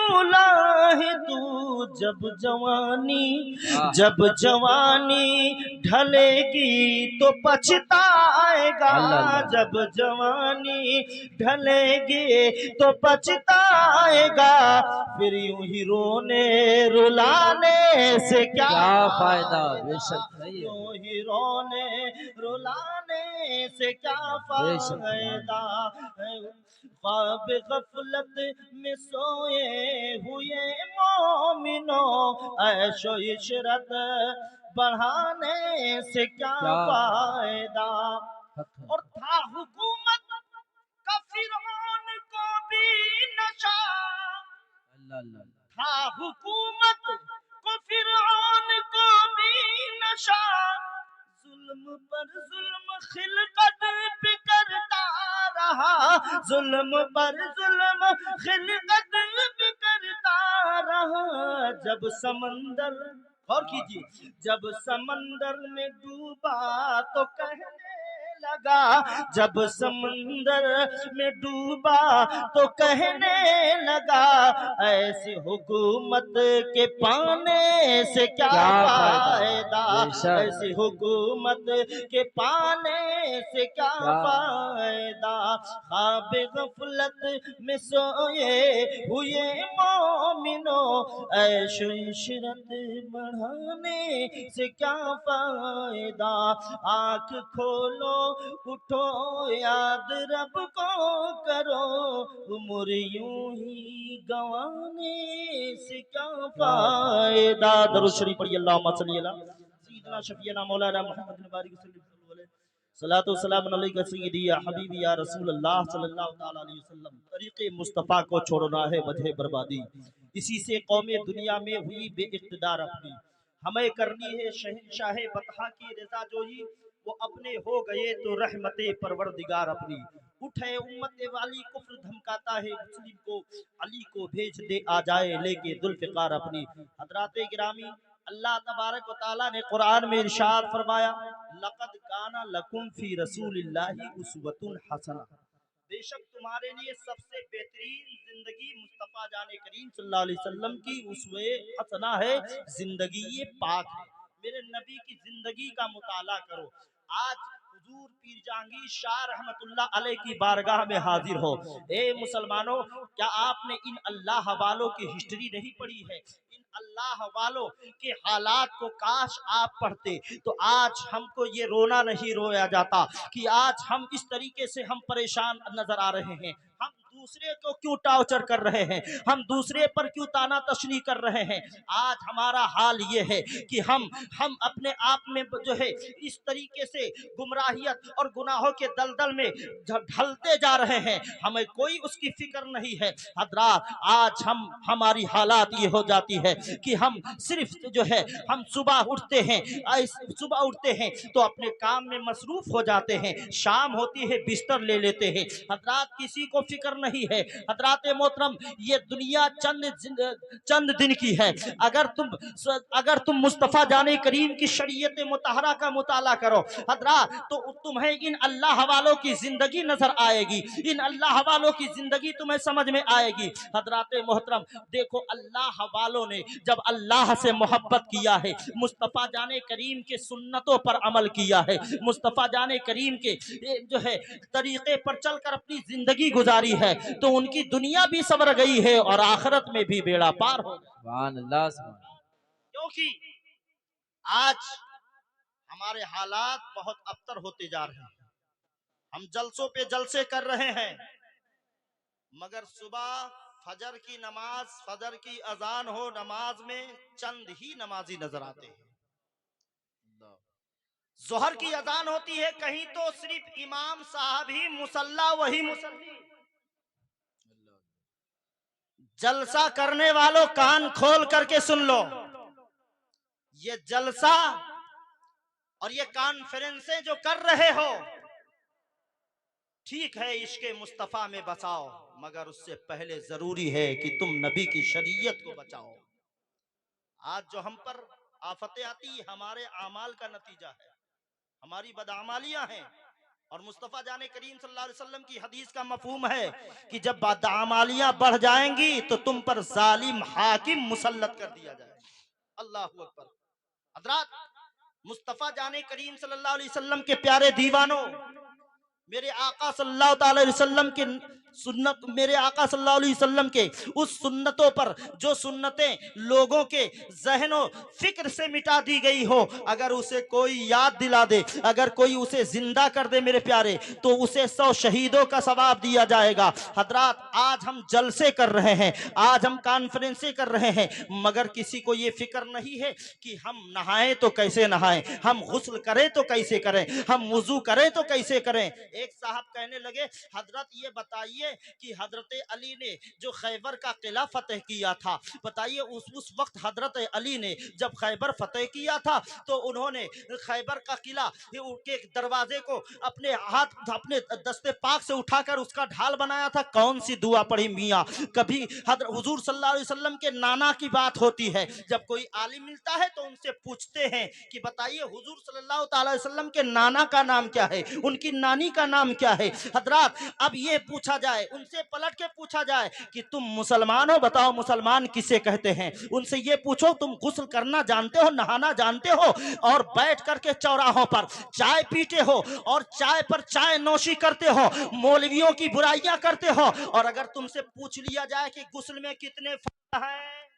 भूला है तू जब जवानी ढलेगी तो पछताएगा, जब जवानी ढलेगी तो पछताएगा, फिर यूं ही रोने रुलाने से क्या फायदा, यूं ही रोने रुलाने से क्या फायदा। ख्वाब गफलत में सोए हुए मोमिनो, ऐशो इशरत बढ़ाने से क्या फायदा। और था हुकूमत का फिरौन को भी नशा, था हुकूमत को फिरौन को भी नशा, जुल्म पर जुल्म खिलकत पे करता रहा, जुल्म पर जुल्म खिलकत पे करता रहा। जब समंदर, और कीजिए, जब समंदर में डूबा तो कहने लगा, जब समंदर में डूबा तो कहने लगा, ऐसी हुकूमत के पाने से क्या फायदा, ऐसी हुकूमत के पाने से क्या फायदा। ख्वाब गफलत में सोए हुए मोमिनो, ऐशो इशरत बढ़ाने से क्या फायदा। आँख खोलो उठो याद रब को करो, उम्र यूं ही गंवाने से क्या फायदा। दरूद शरीफ पढ़िए, अल्लाहुम्मा सल्ली अला सय्यिदना शफीना मौलाना मुहम्मद बिन बारिक वसल्लम, सलातो सलाम अलैका सय्यदी या हबीबी या रसूल अल्लाह सल्लल्लाहु तआला अलैहि वसल्लम। तरीक़े मुस्तफ़ा को छोड़ना है वजह बर्बादी, इसी से कौमे दुनिया में हुई बेइक़्तिदार अपनी। हमें करनी है शहंशाह बतहा की रज़ा जोही, वो अपने हो गए तो रहमते परवरदिगार अपनी। उठे उम्मत वाली कुफ्र धमकाता है मुस्लिम को, अली को भेज दे आ जाए लेके जुल्फ़िकार अपनी। हज़रात गिरामी, अल्लाह तबारक व तआला ने कुरान में इरशाद फरमाया, लक़द काना लकुम फी रसूलिल्लाहि उस्वतुन हसना, बेशक तुम्हारे लिए सबसे बेहतरीन जिंदगी मुस्तफा जाने करीम सल्लल्लाहु अलैहि वसल्लम की उसवे हसना है, जिंदगी ये पाक है। मेरे नबी की जिंदगी का मुताला करो। आज हुजूर पीर जहांगीर शाह रहमतुल्लाह अलैह की बारगाह में हाजिर हो। ए मुसलमानों, क्या आपने इन अल्लाह वालों की हिस्ट्री नहीं पढ़ी है? इन अल्लाह वालों के हालात को काश आप पढ़ते तो आज हमको ये रोना नहीं रोया जाता कि आज हम इस तरीके से हम परेशान नजर आ रहे हैं। हम दूसरे को क्यों टार्चर कर रहे हैं, हम दूसरे पर क्यों ताना तशनी कर रहे हैं। आज हमारा हाल ये है कि हम अपने आप में जो है इस तरीके से गुमराहियत और गुनाहों के दलदल में ढलते जा रहे हैं, हमें कोई उसकी फिक्र नहीं है। हजरात, आज हमारी हालात ये हो जाती है कि हम सिर्फ जो है हम सुबह उठते हैं तो अपने काम में मसरूफ हो जाते हैं, शाम होती है बिस्तर ले लेते हैं। हजरात, किसी को फिक्र नहीं है। हजरात मोहतरम, ये दुनिया चंद दिन की है। अगर तुम मुस्तफ़ा जाने करीम की शरीयत मुतहरा का मुताला करो हजरात, तो तुम्हें इन अल्लाह वालों की जिंदगी नजर आएगी, इन अल्लाह वालों की जिंदगी तुम्हें समझ में आएगी। हजरात मोहतरम, देखो अल्लाह वालों ने जब अल्लाह से मोहब्बत किया है, मुस्तफ़ा जाने करीम के सुन्नतों पर अमल किया है, मुस्तफ़ा जाने करीम के जो है तरीके पर चलकर अपनी जिंदगी गुजारी है, तो उनकी दुनिया भी सवर गई है और आखिरत में भी बेड़ा पार हो गया। क्योंकि आज हमारे हालात बहुत अबतर होते जा रहे हैं। हम जलसों पे जलसे कर रहे हैं, मगर सुबह फजर की नमाज, फजर की अजान हो, नमाज में चंद ही नमाजी नजर आते हैं। जोहर की अजान होती है, कहीं तो सिर्फ इमाम साहब ही मुसल्ला, वही मुसल्ली। जलसा करने वालों कान खोल करके सुन लो, ये जलसा और ये कॉन्फ्रेंसें जो कर रहे हो, ठीक है इश्क़े मुस्तफ़ा में बसाओ, मगर उससे पहले जरूरी है कि तुम नबी की शरीयत को बचाओ। आज जो हम पर आफतें आती हमारे आमाल का नतीजा है, हमारी बदआमालियां हैं। और मुस्तफ़ा जाने करीम सल्लल्लाहु अलैहि वसल्लम की हदीस का मफहूम है कि जब आमालियां बढ़ जाएंगी तो तुम पर जालिम हाकिम मुसल्लत कर दिया जाएगा। अल्लाह अकबर। हजरात, मुस्तफ़ा जाने करीम सल्लल्लाहु अलैहि वसल्लम के प्यारे दीवानों, मेरे आका सल्लल्लाहु अलैहि वसल्लम के सुन्नत, मेरे आका सल्लल्लाहु अलैहि वसल्लम के उस सुन्नतों पर जो सुन्नतें लोगों के जहनों फिक्र से मिटा दी गई हो, अगर उसे कोई याद दिला दे, अगर कोई उसे जिंदा कर दे मेरे प्यारे, तो उसे 100 शहीदों का सवाब दिया जाएगा। हजरात, आज हम जलसे कर रहे हैं, आज हम कॉन्फ्रेंसें कर रहे हैं, मगर किसी को ये फिक्र नहीं है कि हम नहाएं तो कैसे नहाएं, हम गुस्ल करें तो कैसे करें, हम वुजू करें तो कैसे करें। एक साहब कहने लगे, हजरत ये बताइए कि हजरत अली ने जो खैबर का किला फतेह किया था, बताइए उस वक्त हजरत अली ने जब खैबर फतेह किया था तो उन्होंने खैबर का किला के दरवाजे को अपने हाथ, अपने दस्ते पाक से उठाकर उसका ढाल बनाया था। कौन सी दुआ पढ़ी मियाँ? कभी हुजूर सल्लल्लाहु अलैहि वसल्लम के नाना की बात होती है, जब कोई आलिम मिलता है तो उनसे पूछते हैं कि बताइए हुजूर सल्लल्लाहु अलैहि वसल्लम के नाना का नाम क्या है, उनकी नानी का नाम क्या है। हजरात, अब ये पूछा जाए, उनसे पलट के पूछा जाए कि तुम मुसलमान हो, बताओ मुसलमान किसे कहते हैं। उनसे ये पूछो तुम गुस्ल करना जानते हो, नहाना जानते हो, और बैठ करके चौराहों पर चाय पीते हो और चाय पर चाय नोशी करते हो, मौलवियों की बुराइयां करते हो, और अगर तुमसे पूछ लिया जाए कि गुस्ल में कितने फायदा है,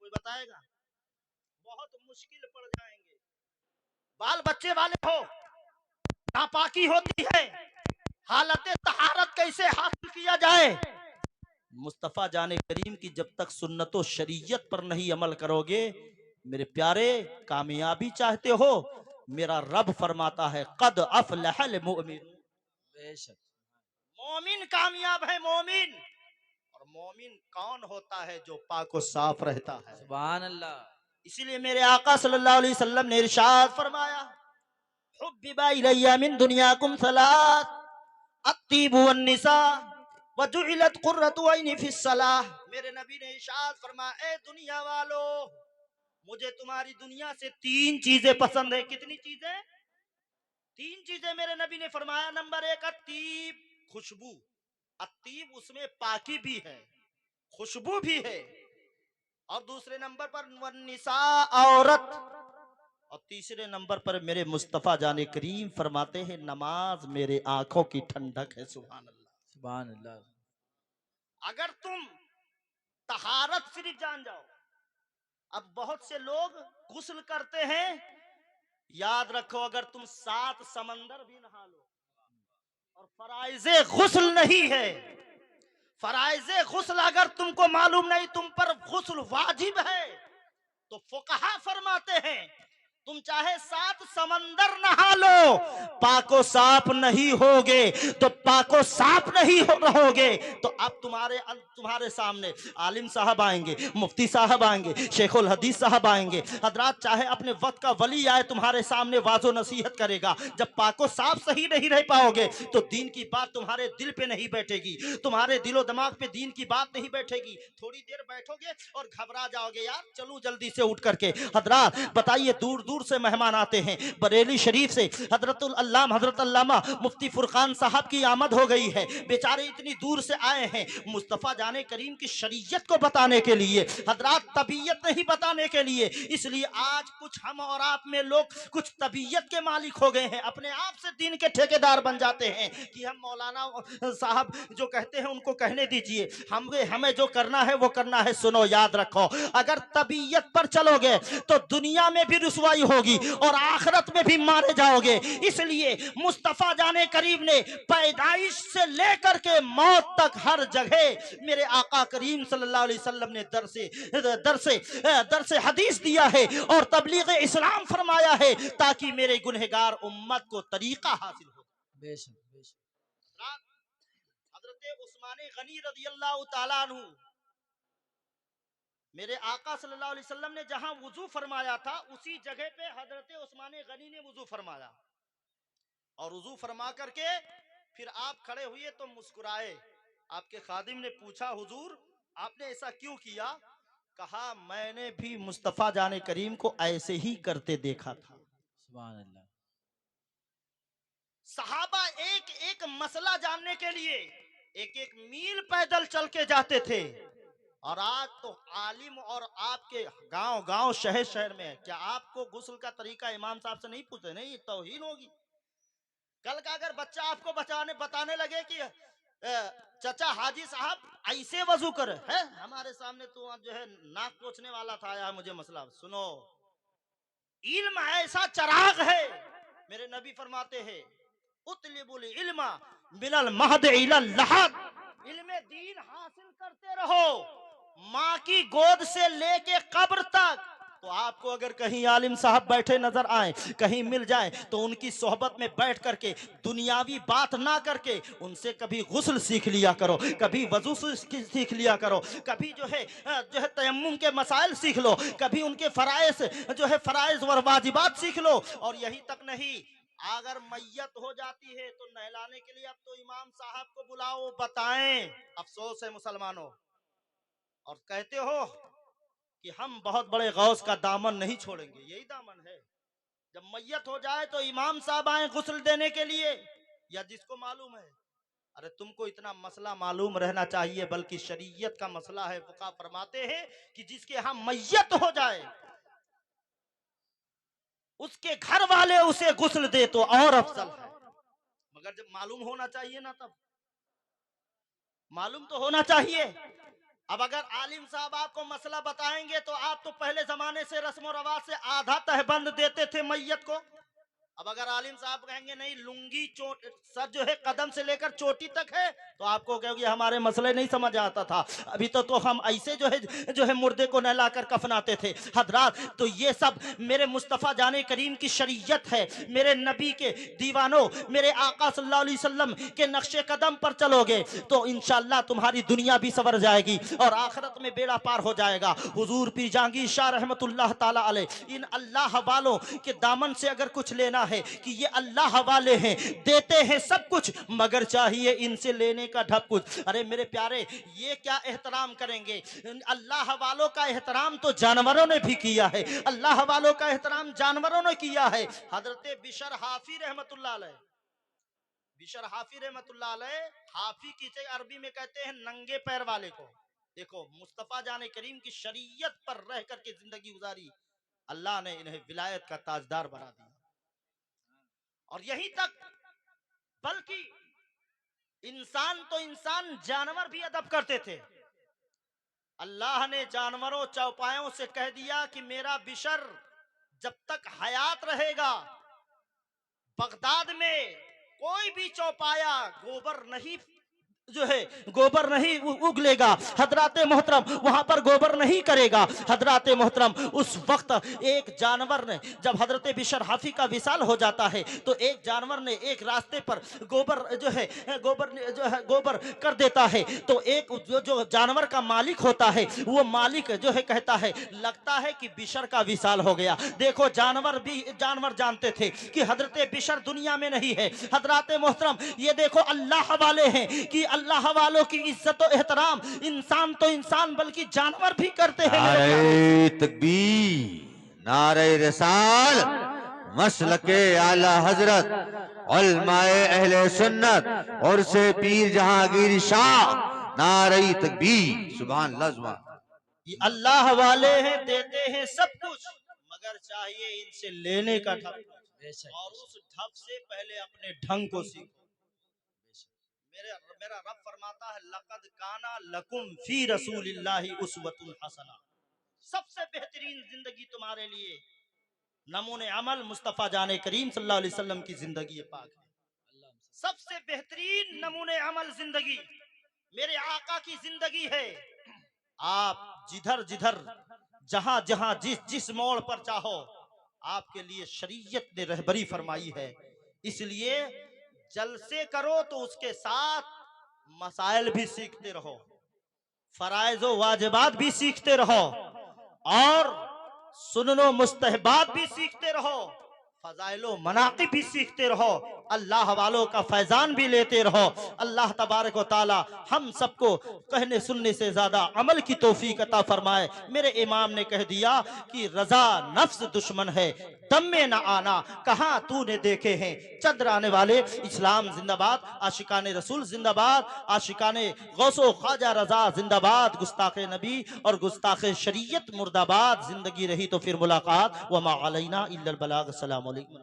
कोई बताएगा? बहुत मुश्किल पड़ जाएंगे। बाल बच्चे वाले हो, नापाकी होती है, हालत तहारत कैसे हासिल किया जाए। मुस्तफा जाने करीम की जब तक सुन्नतो शरीयत पर नहीं अमल करोगे मेरे प्यारे, कामयाबी चाहते हो, मेरा रब फरमाता है कद अफलहल मोमिन, बेशक मोमिन कामयाब है। मोमिन, और मोमिन कौन होता है? जो पाक और साफ रहता है। सुभान अल्लाह। इसीलिए मेरे आका सल्लल्लाहु अलैहि वसल्लम ने इरशाद फरमाया, हुब्बिबा इलैया मिन दुनियाकुम सलात, अत्तीबु वन निसा वजुइलत कुर्रतु ऐनी फिस सलाह। मेरे नबी ने इरशाद फरमाया, ए दुनिया वालों, मुझे तुम्हारी दुनिया से 3 चीजें पसंद है। कितनी चीजें? 3 चीजें मेरे नबी ने फरमाया। नंबर 1, अत्तीब, खुशबू। अत्तीब उसमें पाकी भी है, खुशबू भी है। और दूसरे नंबर पर वन्निसा, औरत। और तीसरे नंबर पर मेरे मुस्तफा जाने करीम फरमाते हैं, नमाज मेरे आंखों की ठंडक है। सुभान अल्लाह, सुभान अल्लाह। अगर तुम तहारत सिर्फ जान जाओ, अब बहुत से लोग गुस्ल करते हैं, याद रखो अगर तुम 7 समंदर भी नहा लो और फराइज़े गुस्ल नहीं है, फराइज़े गुस्ल अगर तुमको मालूम नहीं, तुम पर गुस्ल वाजिब है, तो फुकहा फरमाते हैं तुम चाहे 7 समंदर नहा लो, पाको साफ नहीं होगे, तो पाको साफ नहीं रहोगे। तो अब तुम्हारे सामने आलिम साहब आएंगे, मुफ्ती साहब आएंगे, शेखुल हदीस साहब आएंगे, हजरात चाहे अपने वक्त का वली आए तुम्हारे सामने वाजो नसीहत करेगा, जब पाको साफ सही नहीं रह पाओगे तो दीन की बात तुम्हारे दिल पे नहीं बैठेगी, तुम्हारे दिलो दिमाग पे दीन की बात नहीं बैठेगी। थोड़ी देर बैठोगे और घबरा जाओगे, यार चलूं जल्दी से उठ करके। हजरात बताइए, दूर दूर से मेहमान आते हैं, बरेली शरीफ से हजरत अल्लामा मुफ्ती फुरकान साहब की आमद हो गई है, बेचारे इतनी दूर से आए हैं मुस्तफ़ा जाने करीम की शरीयत को बताने के लिए, हजरात तबीयत नहीं बताने के लिए। इसलिए आज कुछ हम और आप में लोग कुछ तबीयत के मालिक हो गए हैं, अपने आप से दीन के ठेकेदार बन जाते हैं कि हम मौलाना साहब जो कहते हैं उनको कहने दीजिए, हमें जो करना है वो करना है। सुनो, याद रखो, अगर तबीयत पर चलोगे तो दुनिया में भी रुसवाई होगी और आखिरत में भी मारे जाओगे। इसलिए मुस्तफा जाने करीम ने पैदाइश से लेकर के मौत तक हर जगह मेरे आका करीम सल्लल्लाहु अलैहि वसल्लम ने दरसे हदीस दिया है और तबलीग इस्लाम फरमाया है, ताकि मेरे गुनहगार उम्मत को तरीका हासिल हो। बेशक बेशक। हजरत उस्मान गनी रज़ियल्लाहु ताला अन्हु, मेरे आका सल्लल्लाहु अलैहि वसल्लम ने जहां वुजू फरमाया था उसी जगह पे हजरत उस्मान गनी ने वुजू फरमाया, और वुजू फरमा करके फिर आप खड़े हुए तो मुस्कुराए। आपके खादिम ने पूछा, हुजूर आपने ऐसा क्यों किया? कहा, मैंने भी मुस्तफा जाने करीम को ऐसे ही करते देखा था। सुभान अल्लाह। सहाबा एक एक मसला जानने के लिए एक एक मील पैदल चल के जाते थे। और आज तो आलिम और आपके गांव गांव शहर शहर में है। क्या आपको गुस्ल का तरीका इमाम साहब से नहीं पूछे? नहीं, तौहीन होगी। कल का अगर बच्चा आपको बताने लगे कि चाचा हाजी साहब ऐसे वजू करे है, हमारे सामने तो जो है नाक पोछने वाला था, आया मुझे मसला सुनो। इल्म ऐसा चराग है, मेरे नबी फरमाते हैं उतलिबुल इल्मा मिनल महद इलल लहद, इल्म दीन हासिल करते रहो माँ की गोद से लेके कब्र तक। तो आपको अगर कहीं आलिम साहब बैठे नजर आए, कहीं मिल जाए, तो उनकी सोहबत में बैठ करके दुनियावी बात ना करके उनसे कभी गुस्ल सीख लिया करो, कभी वजू सीख लिया करो, कभी जो है तयम्मुम के मसाइल सीख लो, कभी उनके फराइज जो है फराइज व वाजिबात सीख लो। और यही तक नहीं, अगर मैयत हो जाती है तो नहलाने के लिए अब तो इमाम साहब को बुलाओ, बताएं। अफसोस है मुसलमानों, और कहते हो कि हम बहुत बड़े गौस का दामन नहीं छोड़ेंगे। यही दामन है, जब मैयत हो जाए तो इमाम साहब आए गुस्ल देने के लिए, या जिसको मालूम है। अरे तुमको इतना मसला मालूम रहना चाहिए, बल्कि शरीयत का मसला है। फुका फरमाते हैं कि जिसके यहाँ मैयत हो जाए उसके घर वाले उसे गुस्ल दे तो और अफजल है। मगर जब मालूम होना चाहिए ना, तब मालूम तो होना चाहिए। अब अगर आलिम साहब आपको मसला बताएंगे तो आप तो पहले जमाने से रस्म और रवाज से आधा तहबंद देते थे मैयत को। अब अगर आलिम साहब कहेंगे नहीं, लुंगी सर जो है कदम से लेकर चोटी तक है, तो आपको कहोगे हमारे मसले नहीं समझ आता था, अभी तो हम ऐसे जो है मुर्दे को नहलाकर कफनाते थे। हजरात, तो ये सब मेरे मुस्तफ़ा जाने करीम की शरीयत है। मेरे नबी के दीवानों, मेरे आका सल्लल्लाहु अलैहि वसल्लम के नक्शे कदम पर चलोगे तो इंशाअल्लाह तुम्हारी दुनिया भी सवर जाएगी और आखिरत में बेड़ा पार हो जाएगा। हुजूर पीर जहांगीर शाह रहमतुल्लाह ताला अलैह, इन अल्लाह वालों के दामन से अगर कुछ लेना है कि ये अल्लाह वाले हैं, देते हैं सब कुछ, मगर चाहिए इनसे लेने का ढप कुछ। अरे मेरे प्यारे, ये क्या एहतराम करेंगे? अल्लाह वालों का एहतराम तो जानवरों ने भी किया है, अल्लाह वालों का एहतराम जानवरों ने किया है। हजरत बिशर हाफी रहमतुल्लाह अलैह, बिशर हाफी रहमतुल्लाह अलैह, हाफी किसे अरबी में कहते हैं नंगे पैर वाले को। देखो, मुस्तफा जाने करीम की शरीयत पर रह करके जिंदगी गुजारी, अल्लाह ने इन्हें विलायत का ताजदार बना दिया। और यही तक, बल्कि इंसान तो इंसान, जानवर भी अदब करते थे। अल्लाह ने जानवरों चौपायों से कह दिया कि मेरा बिशर जब तक हयात रहेगा, बगदाद में कोई भी चौपाया गोबर नहीं जो है गोबर नहीं उगलेगा। हजराते मोहतरम वहां पर गोबर नहीं करेगा। हजराते मोहतरम उस वक्त एक जानवर ने, जब हजरत बिशर हाफी का विसाल हो जाता है, तो एक जानवर ने एक रास्ते पर गोबर कर देता है। तो एक जो जानवर का मालिक होता है, वो मालिक जो है कहता है लगता है कि बिशर का विसाल हो गया। देखो, जानवर जानते थे कि हजरत बिशर दुनिया में नहीं है। हजराते मोहतरम, ये देखो अल्लाह वाले हैं कि अल्लाह वालों की इज्जत और एहतराम इंसान तो इंसान बल्कि जानवर भी करते हैं। नारे तकबीर, नारे रिसाल, मसलके आला हजरत, उलमाए अहले सुन्नत और से पीर जहांगीर शाह, नारे तकबीर, सुभान अल्लाह। ये अल्लाह वाले हैं, देते हैं सब कुछ, मगर चाहिए इनसे लेने का ढंग, और उस ढंग से पहले अपने ढंग को सीखो। मेरा रब फरमाता है लक़द काना लकुम फी रसूलिल्लाहि उस्वतुन हसना, सबसे बेहतरीन जिंदगी तुम्हारे लिए नमूने अमल मुस्तफा जाने करीम सल्लल्लाहु अलैहि वसल्लम की जिंदगी पाक है। सबसे बेहतरीन नमूने अमल जिंदगी मेरे आका की जिंदगी है। आप जिधर जिधर जहां जहां जिस मोड़ पर चाहो, आपके लिए शरीयत ने रहबरी फरमाई है। इसलिए जलसे करो तो उसके साथ मसाइल भी सीखते रहो, फराइज व वाजिबात भी सीखते रहो, और सुन्नो मुस्तहबात भी सीखते रहो, फजाइलो मनाक़िब भी सीखते रहो, अल्लाह वालों का फैजान भी लेते रहो। अल्लाह तबारक व ताला हम सबको कहने सुनने से ज्यादा अमल की तौफीक अता फरमाए। मेरे इमाम ने कह दिया कि रजा नफ्स दुश्मन है, दम में न आना कहाँ तूने देखे हैं चंद्राने वाले। इस्लाम जिंदाबाद, आशिकाने रसूल जिंदाबाद, आशिकाने गौसो ख्वाजा रजा जिंदाबाद, गुस्ताखे नबी और गुस्ताखे शरीयत मुर्दाबाद। जिंदगी रही तो फिर मुलाकात, वमा अलैना इल्लल बलाग। अस्सलाम वालेकुम।